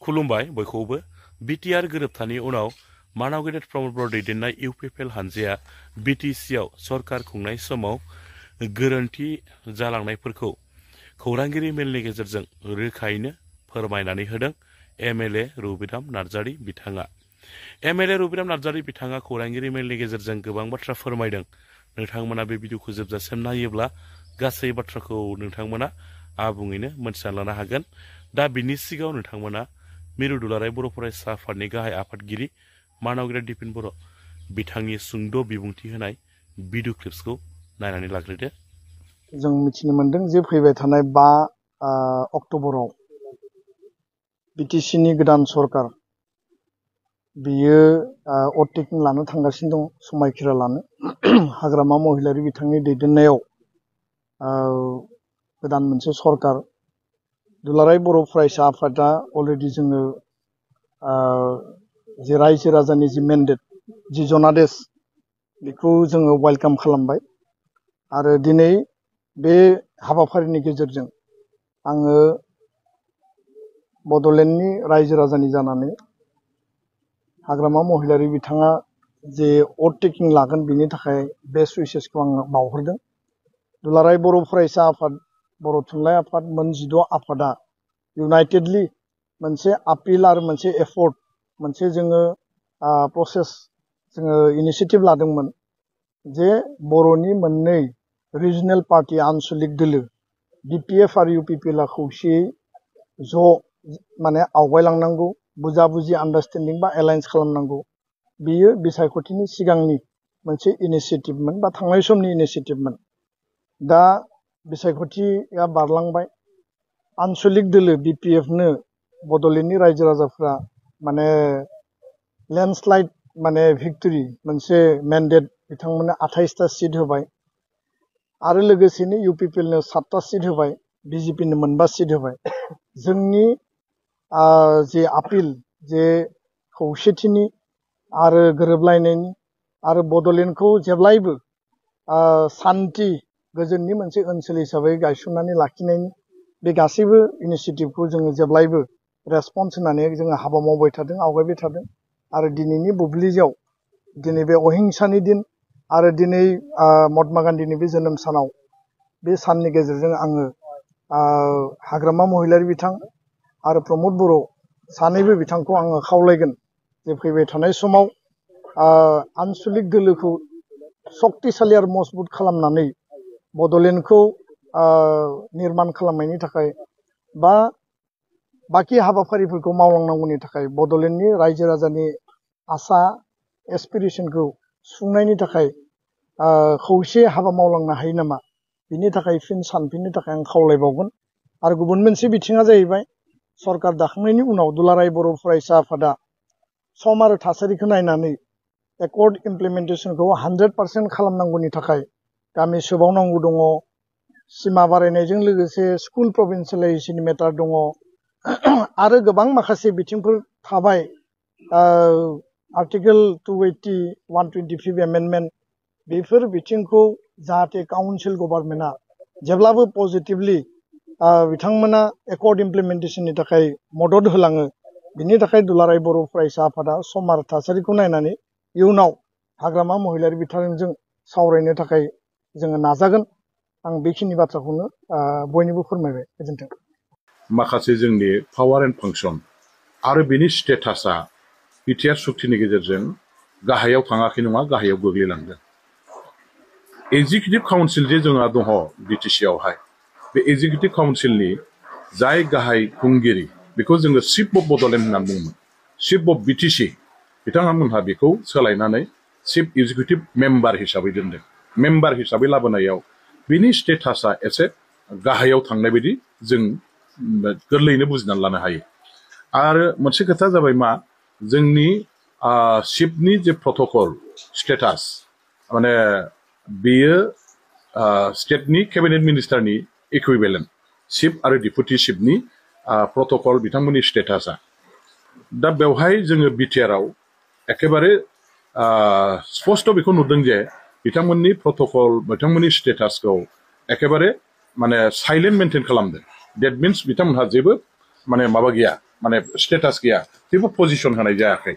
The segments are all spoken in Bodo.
खुलुमबाय बयखौबो बिटिआर गोरोबथानि उनाव मानाव गेदेर प्रमद बर' दैदेननाय इउपिपिएल हानजाया बिटिसिआव सरकार खुंनाय समाव गोरोन्थि जालांनायफोरखौ खौरांगिरि मेलनि गेजेरजों रोखायैनो फोरमायनानै होदों एमएलए रुबिराम नार्जारी बिथाङा। एमएलए रुबिराम नार्जारी बिथाङा खौरांगिरि मेलनि गेजेरजों गोबां बाथ्रा फोरमायदों। नोंथांमोना बे भिडिअखौ जोबजासिम नायोब्ला गासै बाथ्राखौ नोंथांमोना आबुङैनो मोनथिना लानो हागोन। दा बिनि सिगाङाव नोंथांमोना मिरु दुलाराय बर' फरायसा आफादनि गाहाय आफादगिरि मानाव गेदेर दिपेन बर' बिथांनि सुंद' बिबुंथि होनाय भिडिअ क्लिप्सखौ नायनानै लाग्रोदो। जों मिथिनो मोनदों जे फैबाय थानाय 5 अक्ट'बराव बिटिसिनि गोदान सरकार बियो अटेकिं लानो थांगासिनो दं, समायखिरा लानो। हाग्रामा महिलारी बिथांनि दैदेननायाव गोदान मोनसे सरकार दुलाराय बर' फरायसा आफादा अलरेडि जोङो जे रायजो राजानि जि मेन्डेट जि जनादेश बेखौ जोङो वेलकाम खालामबाय आरो दिनै बे हाबाफारिनि गेजेरजों आङो बड'लेण्डनि रायजो राजानि जानानै हाग्रामा महिलारी बिथाङा जे अटेकिं लागोन बिनि थाखाय बेस्ट उइसेसखौ आङो बावहरदों। दुलाराय बर' फरायसा आफाद, बर' थुनलाइ आफाद, मोन 16 आफादा इउनाइटेडलि मोनसे आपिल आरो मोनसे एफर्ट, मोनसे जोङो प्रसेस जोङो इनिसियेटिभ लादोंमोन जे बर'नि मोननै रिजनेल पार्टी आनसलिक दोलो बिपिएफ आरो इउपिपिएलआ खौसेयै ज' माने आवगायलांनांगौ, बुजा-बुजि आन्डारस्टेन्डिं बा एलायन्स खालामनांगौ। बेयो बिसायख'थिनि सिगांनि मोनसे इनिसियेटिभमोन बा थांनाय समनि इनिसियेटिभमोन। दा बिसायख'थिया बारलांबाय, आनसलिक दोलो बिपिएफनो बड'लेण्डनि रायजो राजाफ्रा माने लेन्डस्लाइड माने भिक्टरि मोनसे मेन्डेट बिथांमोननो 28टा सिट होबाय आरो लोगोसेनो इउपिपिएलनो 7टा सिट होबाय, बिजेपिनो 1 सिट होबाय। जोंनि जे आपिल जे खौसेथिनि आरो गोरोबलायनायनि आरो बड'लेण्डखौ जेब्लायबो सान्थि गोजोननि मोनसे ओनसोल हिसाबै गायसननानै लाखिनायनि बे गासैबो इनिसियेटिभखौ जोङो जेब्लायबो रेसपन्स होनानै जोङो हाबा मावबाय थादों, आवगायबाय थादों आरो दिनैनि बुब्लियाव दिनै बे अहिंसानि दिन आरो दिनै महात्मा गान्धीनि बे जोनोम सानाव बे साननि गेजेरजों आङो हाग्रामा महिलारी बिथां आरो प्रमद बर' सानैबो बिथांखौ आङो खावलायगोन जे फैबाय थानाय समाव आनसलिक दोलोखौ सक्तिशालि आरो मजबुत खालामनानै बड'लेण्डखौ निर्मान खालामनायनि थाखाय बा बाखि हाबाफारिफोरखौ मावलांनांगौनि थाखाय बड'लेण्डनि रायजो राजानि आसा एसपिरेसनखौ सुफुंनायनि थाखाय खौसे हाबा मावलांनो हायो नामा, बिनि थाखाय फिन सानफिननो थाखाय आं खावलायबावगोन। आरो गुबुन मोनसे बिथिङा जाहैबाय सरकार दाखांनायनि उनाव दुलाराय बर' फरायसा आफादा सम आरो थासारिखौ नायनानै एकर्ड इमप्लिमेन्टेसनखौ 100% खालामनांगौनि थाखाय गामि सोबावनांगौ दङ, सिमा बारायनायजों लोगोसे स्कुल प्रभिन्सियेलाइजेसननि मेटार दङ आरो गोबां माखासे बिथिंफोर थाबाय। आर्टिकेल 280, 125 एमेन्डमेन्ट बेफोर बिथिंखौ जाहाथे काउन्सिल गभर्नमेन्टआ जेब्लाबो पजिटिभलि बिथांमोना एकर्ड इमप्लिमेन्टेसननि थाखाय मदद होलाङो। बिनि थाखाय दुलाराय बर' फरायसा आफादा सम आरो थासारिखौ नायनानै इयुनाव हाग्रामा महिलारी बिथांजों सावरायनो थाखाय जोङो नाजागोन। आं बेखिनि बाथ्राखौनो बयनिबो फोरमायबाय। गोजोन्थों। माखासे जोंनि पावार एन्ड फांसन आरो बेनि स्टेटासा बिटिआर सुक्तिनि गेजेरजों गाहायाव थाङाखै नङा, गाहायाव गोग्लैलांदों। एग्जिकिउटिभ काउन्सिल जे जोंहा दङ बिटिसिआवहाय, बे एग्जिकिउटिभ काउन्सिलनि जाय गाहाय खुंगिरि बेखौ जोङो चिफ अफ बड'लेण्ड होननानै बुङोमोन, चिफ अफ बिटिसि बिथांमोनहा बेखौ सोलायनानै चिफ एग्जिकिउटिभ मेम्बार हिसाबै दोनदों। मेम्बार हिसाबै लाबोनायाव बिनि स्टेटासा एसे गाहायाव थांनाय बायदि जों गोरलैयैनो बुजिनानै लानो हायो। आरो मोनसे खोथा जाबाय मा, जोंनि चिफनि जे प्रट'कल स्टेटास माने बेयो स्टेटनि केबिनेट मिनिस्टारनि इकुइभेलेन्ट, चिफ आरो डिपुटि चिफनि प्रट'कल बिथांमोननि स्टेटासा। दा बेवहाय जोङो बिटिआरआव एखेबारे स्पष्ट बेखौ नुदों जे बिथांमोननि प्रट'कल, बिथांमोननि स्टेटासखौ एखेबारे माने साइलेन्ट मेनटेन खालामदों। डेट मिन्स बिथांमोनहा जेबो माने माबा गैया माने स्टेटास गैया जेबो पजिशन होनाय जायाखै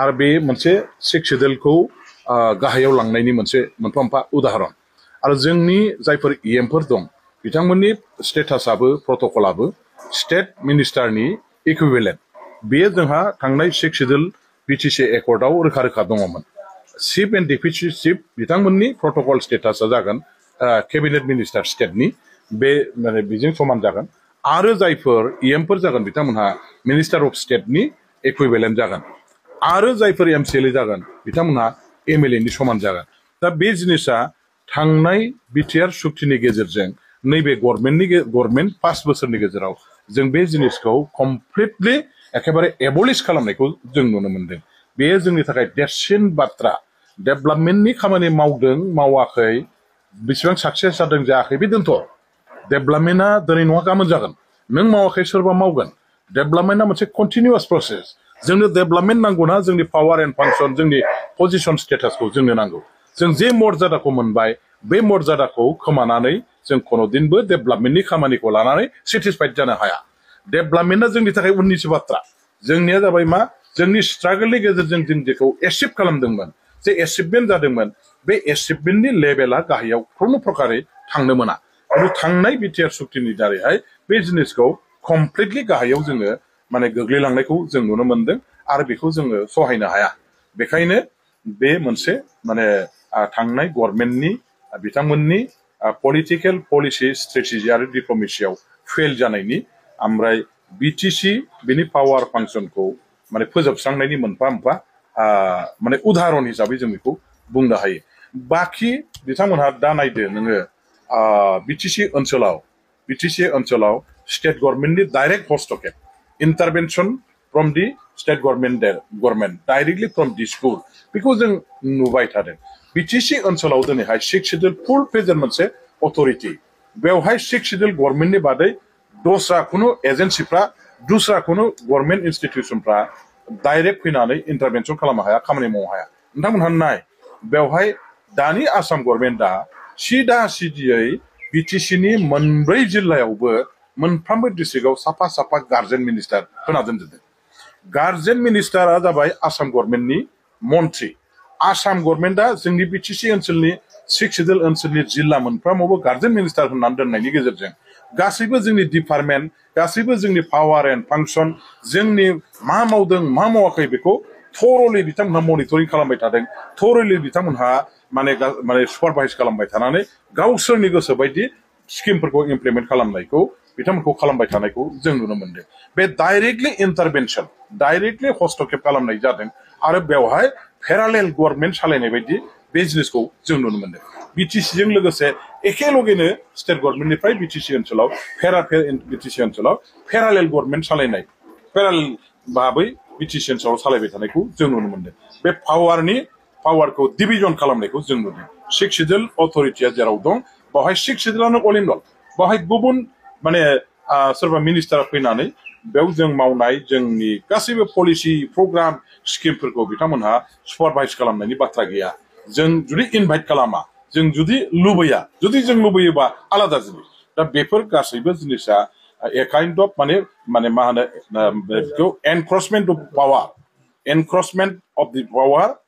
आरो बे मोनसे सिक्स शेड्युलखौ गाहायाव लांनायनि मोनसे मोनफा मोनफा उदाहरन आरो जोंनि जायफोर इएमफोर दं बिथांमोननि स्टेटासाबो प्रट'कलाबो स्टेट मिनिस्टारनि इकुइभेलेन्ट बेयो जोंहा थांनाय सिक्स शेड्युल बिटिसि एकर्डआव रोखा रोखा दङमोन चिफ एन्ड डेपुटि चिफ बिथांमोननि प्रट'कल स्टेटासा जागोन केबिनेट मिनिस्टार स्टेटनि बे माने बेजों समान जागोन आरो जायफोर इएमफोर जागोन बिथांमोनहा मिनिस्टार अफ स्टेटनि इकुइभेलेन्ट जागोन आरो जायफोर एमसिएलए जागोन बिथांमोनहा एमएलएनि समान जागोन दा बे जिनिसा थांनाय बिटिआर सुक्तिनि गेजेरजों नैबे गभर्नमेन्ट 5 बोसोरनि गेजेराव जों बे जिनिसखौ कमप्लिटलि एखेबारे एबलिश खालामनायखौ जों नुनो मोनदों बेयो जोंनि थाखाय देरसिन बाथ्रा डेभेलपमेन्टनि खामानि मावदों मावाखै बेसेबां साक्सेस जादों जायाखै बे दोनथ' डेभेलपमेन्टआ दिनै नङा गाबोन जागोन नों मावाखै सोरबा मावगोन डेभेलपमेन्टआ मोनसे कन्टिनिउआस प्रसेस जोंनो डेभेलपमेन्ट नांगौना जोंनि पावार एन्ड फांसन जोंनि पजिशन स्टेटासखौ जोंनो नांगौ जों जे मर्यादाखौ मोनबाय बे मर्यादाखौ खोमानानै जों कोनोदिनबो डेभेलपमेन्टनि खामानिखौ लानानै सेटिसफाइड जानो हाया डेभेलपमेन्टआ जोंनि थाखाय उननिसो बाथ्रा जोंनिया जाबाय मा जोंनि स्ट्रागलनि गेजेरजों जों जेखौ एचिभ खालामदोंमोन जे एचिभमेन्ट जादोंमोन बे एचिभमेन्टनि लेभेला गाहायाव खुनु प्रकारै थांनो मोना आरो थांनाय बिटिआर सुक्तिनि दारैहाय बे जिनिसखौ कमप्लिटलि गाहायाव जोङो माने गोग्लैलांनायखौ जों नुनो मोनदों आरो बेखौ जोङो सहायनो हाया बेखायनो बे मोनसे माने थांनाय गभर्नमेन्टनि बिथांमोननि पलिटिकेल पलिसि स्ट्रेटेजि आरो डिप्ल'मेसियाव फेल जानायनि ओमफ्राय बिटिसि बिनि पावार फांसनखौ माने फोजोबस्रांनायनि मोनफा मोनफा माने उदाहरन हिसाबै जों बेखौ बुंनो हायो बाखि बिथांमोनहा दा नायदो नोङो बिटिसि ओनसोलाव स्टेट गभर्नमेन्टनि डाइरेक्ट हस्तक्षेप intervention from the state government directly from Dispur बेखौ जों नुबाय थादों बिटिसि ओनसोलाव दिनैहाय सिक्स शेड्युल फुल फेजेर मोनसे अथरिटि बेवहाय सिक्स शेड्युल गभर्नमेन्टनि बादै दस्रा खुनु एजेन्सिफ्रा दस्रा खुनु गभर्नमेन्ट इन्स्टिटिउसनफ्रा डाइरेक्ट फैनानै इन्टारभेनसन खालामनो हाया खामानि मावनो हाया नोंथांमोनहा नाय बेवहाय दानि आसाम गभर्नमेन्टआ सिदा सिदियै बिटिसिनि मोनब्रै जिल्लायावबो मोनफ्रोमबो डिस्ट्रिक्टआव साफा गार्जेन मिनिस्टार होना दोनजोबदों गार्जेन मिनिस्टारा जाबाय आसाम गभर्नमेन्टनि मन्थ्रि आसाम गभर्नमेन्टआ जोंनि बिटिसि ओनसोलनि सिक्स शेड्युल ओनसोलनि जिल्ला मोनफ्रोमावबो गार्जेन मिनिस्टार होननानै दोननायनि गेजेरजों गासैबो जोंनि डिपार्टमेन्ट गासैबो जोंनि पावार एन्ड फांसन जोंनि मा मावदों मा मावाखै बेखौ थरलि बिथांमोनहा मनिटरिं खालामबाय थादों थरलि बिथांमोनहा माने सुपारभाइज खालामबाय थानानै गावसोरनि गोसो बायदि स्किमफोरखौ इमप्लिमेन्ट खालामनायखौ बिथांमोनखौ खालामबाय थानायखौ जों नुनो मोनदों बे डाइरेक्टलि इन्टारभेनसन डाइरेक्टलि हस्तक्षेप खालामनाय जादों आरो बेवहाय पेरालेल गभर्नमेन्ट सालायनाय बायदि बे जिनिसखौ जों नुनो मोनदों बिटिसिजों लोगोसे एखेलगेनो स्टेट गभर्नमेन्टनिफ्राय बिटिसि ओनसोलाव पेरालेल गभर्नमेन्ट सालायनाय पेरालेल भाबै बिटिसि ओनसोलाव सालायबाय थानायखौ जों नुनो मोनदों बे पावारखौ डिभिजन खालामनायखौ जों नुदों सिक्स शेड्युल अथरिटिया जेराव दं बेवहाय सिक्स शेड्युलानो अल इन अल बेवहाय गुबुन माने सोरबा मिनिस्टार फैनानै बेयाव जों मावनाय जोंनि गासैबो पलिसि प्रग्राम स्किमफोरखौ बिथांमोनहा सुपारभाइज खालामनायनि बाथ्रा गैया जों जुदि इनभाइट खालामा जों जुदि लुबैयोबा आलादा जिनिस दा बेफोर गासैबो जिनिसा ए काइन्ड अफ माने मा होनो बेखौ encroachment of the power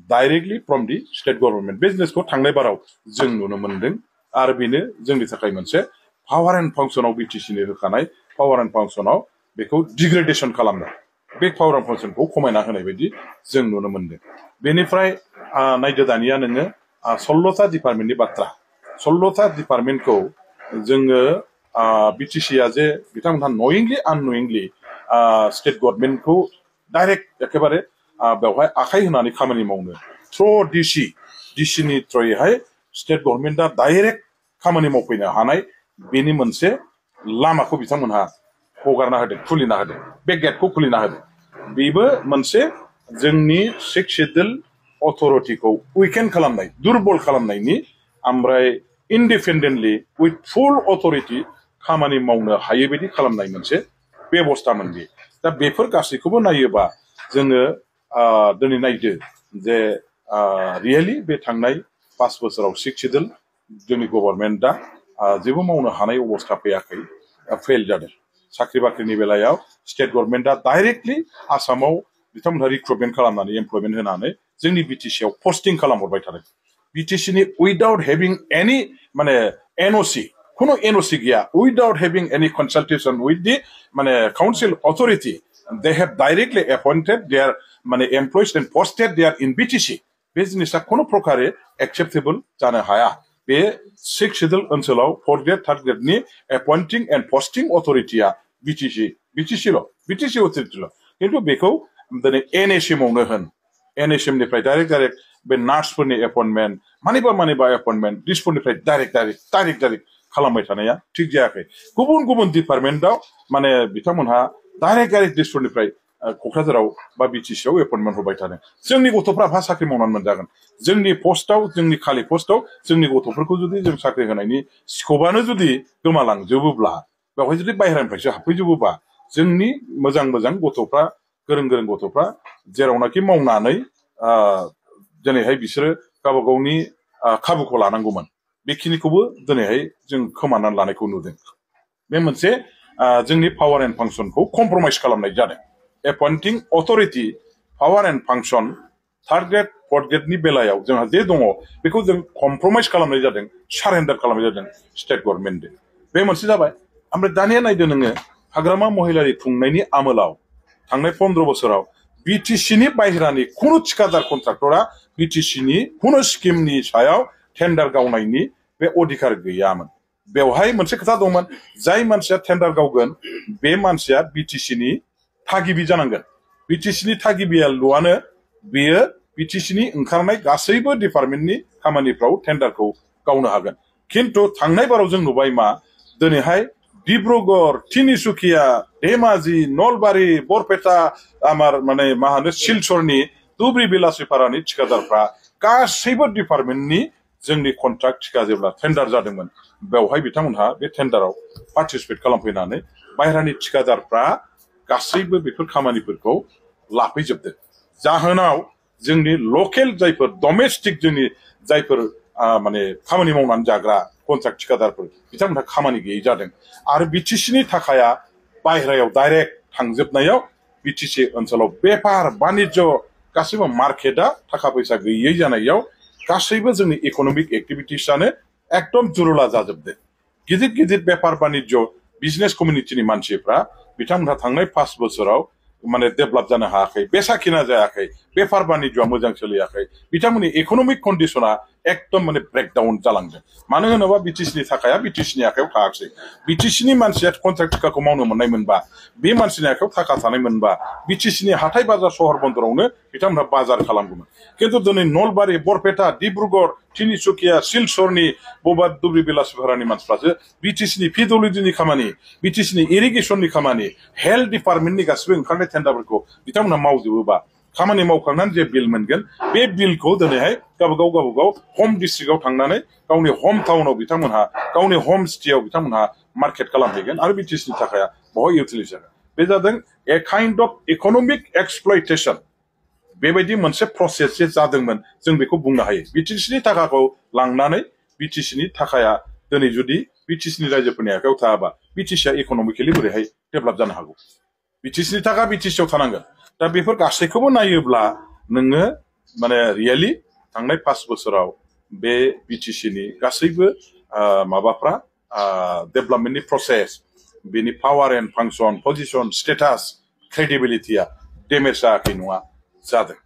directly from the state government बे जिनिसखौ थांनाय बाराव जों नुनो मोनदों आरो बेनो जोंनि थाखाय मोनसे पावार एन्ड फांसनाव बिटिसिनि होखानाय पावार एन्ड फांसनाव बेखौ डिग्रेडेसन खालामनाय बे पावार एन्ड फांसनखौ खमायना होनाय बायदि जों नुनो मोनदों बेनिफ्राय नायदो दानिया नोङो 16था डिपार्टमेन्टनि बाथ्रा 16था डिपार्टमेन्टखौ जोङो बिटिसिया जे बिथांमोनहा नयिंलि आननयिंलि स्टेट गभर्नमेन्टखौ डाइरेक्ट एखेबारे बेवहाय आखाइ होनानै खामानि मावनो थ्र डिसिनि थ्रयैहाय स्टेट गभर्नमेन्टआ डाइरेक्ट खामानि मावफैनो हानाय बेनि मोनसे लामाखौ बिथांमोनहा हगारना होदों खुलिना होदों बे गेटखौ खुलिना होदों बेबो मोनसे जोंनि सिक्स शेड्युल अथरिटिखौ उइकेन खालामनाय दुर्बल खालामनायनि ओमफ्राय इन्डिपेन्डेन्टलि उइथ फुल अथरिटि खामानि मावनो हायै बायदि खालामनाय मोनसे बेबस्थामोन बे दा बेफोर गासैखौबो नायोबा जोङो दिनै नायदो जे रियेलि बे थांनाय 5 बोसोराव सिक्स शेड्युल जोंनि गभर्नमेन्टआ जेबो मावनो हानाय अबस्था फैयाखै फेल जादों साख्रि बाख्रिनि बेलायाव स्टेट गभर्नमेन्टआ डाइरेक्टलि आसामाव बिथांमोनहा रिक्रुटमेन्ट खालामनानै एमप्लयमेन्ट होनानै जोंनि बिटिसिआव पस्टिं खालामहरबाय थादों बिटिसिनि उइदाउट हेभिं एनि माने एनअसि কোনো एनओसी गैया without having any consultation with the মানে council authority they have directly appointed their মানে employees and posted there in BTC बे जिनिसा कोनो प्रकारे acceptable जानो हाया बे 6 शेड्यूल ओनसोलाव 4th grade 3rd grade नि appointing and posting authority आ BTC ल BTC authority ल किन्तु बेखौ दिनै NSM आवनो होन NSM निफ्राय डाइरेक्ट बे नार्सफोरनि एपइन्टमेन्ट मानिबा एपइन्टमेन्ट दिसफोरनिफ्राय डाइरेक्ट खालामबाय थानाया ठीक जायाखै गुबुन डिपार्टमेन्टआव माने बिथांमोनहा डाइरेक्ट दिसफोरनिफ्राय क'क्राझाराव बा बिटिसिआव एपइन्टमेन्ट होबाय थादों जोंनि गथ'फ्रा बहा साख्रि मावनानै मोनजागोन जोंनि पस्टआव जोंनि खालि पस्टआव जोंनि गथ'फोरखौ जुदि जों साख्रि होनायनि स्क'पआनो जुदि गोमालांजोबोब्ला बेवहाय जुदि बाहेरानिफ्रायसो हाबफैजोबोबा जोंनि मोजां गथ'फ्रा गोरों गथ'फ्रा जेरावनाखि मावनानै दिनैहाय बिसोरो गावबा गावनि खाबुखौ लानांगौमोन बेखिनिखौबो दिनैहाय जों खोमानानै लानायखौ नुदों बे मोनसे जोंनि पावार एन्ड फांसनखौ कमप्रमाइज खालामनाय जादों एपइन्टिं अथरिटि पावार एन्ड फांसन 3rd grade 4th grade नि बेलायाव जोंहा जे दङ बेखौ जों कमप्रमाइज खालामनाय जादों सारेन्डार खालामनाय जादों स्टेट गभर्नमेन्टनो बे मोनसे जाबाय ओमफ्राय दानिया नायदो नोङो हाग्रामा महिलारि खुंनायनि आमोलाव थांनाय 15 बोसोराव बिटिसिनि बाहेरानि खुनु थिकादार कन्ट्राक्टरा बिटिसिनि खुनु स्किमनि सायाव टेन्डार गावनायनि बे अधिकार गैयामोन बेवहाय मोनसे खोथा दंमोन जाय मानसिया टेन्डार गावगोन बे मानसिया बिटिसिनि थागिबि जानांगोन बिटिसिनि थागिबियाल'आनो बेयो बिटिसिनि ओंखारनाय गासैबो डिपार्टमेन्टनि खामानिफ्राव टेन्डारखौ गावनो हागोन खिन्थु थांनाय बाराव जों नुबाय मा दिनैहाय डिब्रुगड़ तिनिसुकिया धेमाजि नलबारि बरपेटा आमार माने मा होनो सिलचरनि धुबरी बेलासिपारानि थिकादारफ्रा गासैबो डिपार्टमेन्टनि जोंनि कन्ट्राक्ट थिका जेब्ला टेन्डार जादोंमोन बेवहाय बिथांमोनहा बे टेन्डाराव पार्टिसिपेट खालामफैनानै बाहेरानि थिकादारफ्रा गासैबो बेफोर खामानिफोरखौ लाफैजोबदों जाहोनाव जोंनि लकेल जायफोर डमेस्टिक जोंनि जायफोर माने खामानि मावनानै जाग्रा कन्ट्राक्ट थिकादारफोर बिथांमोनहा खामानि गैयै जादों आरो बिटिसिनि थाखाया बाहेरायाव डाइरेक्ट थांजोबनायाव बिटिसि ओनसोलाव बेफार बानिज्य गासैबो मार्केटआ थाखा फैसा गैयै जानायाव गासैबो जोंनि इक'नमिक एक्टिभिटिसआनो एकदम जुरुला जाजोबदों गिदिर बेफार बानिज्य बिजनेस कमिउनिटिनि मानसिफ्रा बिथांमोनहा थांनाय 5 बोसोराव माने डेभेलप जानो हायाखै बेसाखिना जायाखै बेफार बानिज्यआ मोजां सोलियाखै बिथांमोननि इक'नमिक कन्डिशना एकदम माने ब्रेकडाउन जालांदों मानो होनोबा बिटिसिनि थाखाया बिटिसिनि आखायाव थायाखै बिटिसिनि मानसिया कन्ट्राक्ट थिकाखौ मावनो मोननाय मोनबा बे मानसिनि आखायाव थाखा थानाय मोनबा बिटिसिनि हाथाय बाजार सहर बन्दरावनो बिथांमोनहा बाजार खालामगौमोन खिन्थु दिनै नलबारि बरपेटा डिब्रुगड़ तिनिसुकिया सिलचरनि बबा धुबरी बेलासिपारानि मानसिफ्रासो बिटिसिनि पिडब्लिउडिनि खामानि बिटिसिनि इरिगेसननि खामानि हेल्थ डिपार्टमेन्टनि गासिबो ओंखारनाय टेन्डारफोरखौ बिथांमोनहा मावजोबोबा खामानि मावखांनानै जे बिल मोनगोन बे बिलखौ दिनैहाय गावबागाव हम डिस्ट्रिक्टआव थांनानै गावनि हम टाउनाव बिथांमोनहा गावनि हम सिटियाव बिथांमोनहा मार्केट खालामहैगोन आरो बिटिसिनि थाखाय बहाय इउटिलाइज जागोन बे जादों ए काइन्ड अफ इक'नमिक एक्सप्लयटेसन बेबायदि मोनसे प्रसेस जे जादोंमोन जों बेखौ बुंनो हायो बिटिसिनि थाखाखौ लांनानै बिटिसिनि थाखाया दिनै जुदि बिटिसिनि रायजोफोरनि आखायाव थायाबा बिटिसिया इक'नमिकेलि बोरैहाय डेभेलप जानो हागौ बिटिसिनि थाखा बिटिसियाव थानांगोन दा बेफोर गासैखौबो नायोब्ला नोङो माने रियेलि थांनाय 5 बोसोराव बे बिटिसिनि गासैबो माबाफ्रा डेभेलपमेन्टनि प्रसेस बेनि पावार एन्ड फांसन पजिशन स्टेटास क्रेडिबिलिटिया डेमेज जायाखै नङा जादों